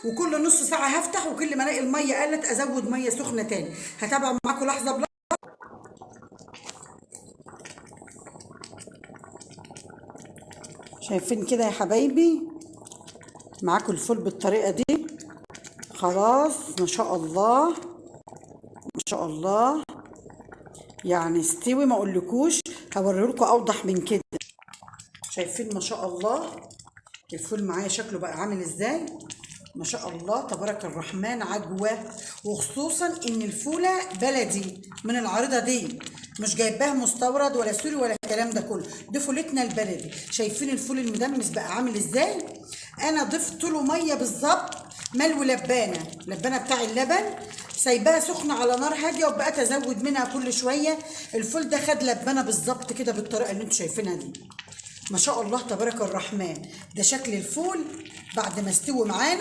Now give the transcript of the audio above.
وكل نص ساعه هفتح، وكل ما الاقي الميه قلت ازود ميه سخنه تاني. هتابع معاكم لحظه بلحظه. شايفين كده يا حبايبي معاكم الفول بالطريقه دي. خلاص ما شاء الله ما شاء الله، يعني استوي ما اقولكوش. هوريلكوا اوضح من كده. شايفين ما شاء الله الفول معايا شكله بقى عامل ازاي؟ ما شاء الله تبارك الرحمن عجوه. وخصوصا ان الفوله بلدي من العارضه دي، مش جايباها مستورد ولا سوري ولا الكلام ده كله، دي فولتنا البلدي. شايفين الفول المدمس بقى عامل ازاي؟ انا ضفت له ميه بالظبط ملو لبانه بتاع اللبن، سايباها سخنه على نار هاديه، وبقيت ازود منها كل شويه. الفول ده خد لبانه بالظبط كده بالطريقه اللي انتوا شايفينها دي. ما شاء الله تبارك الرحمن. ده شكل الفول بعد ما استوى معانا.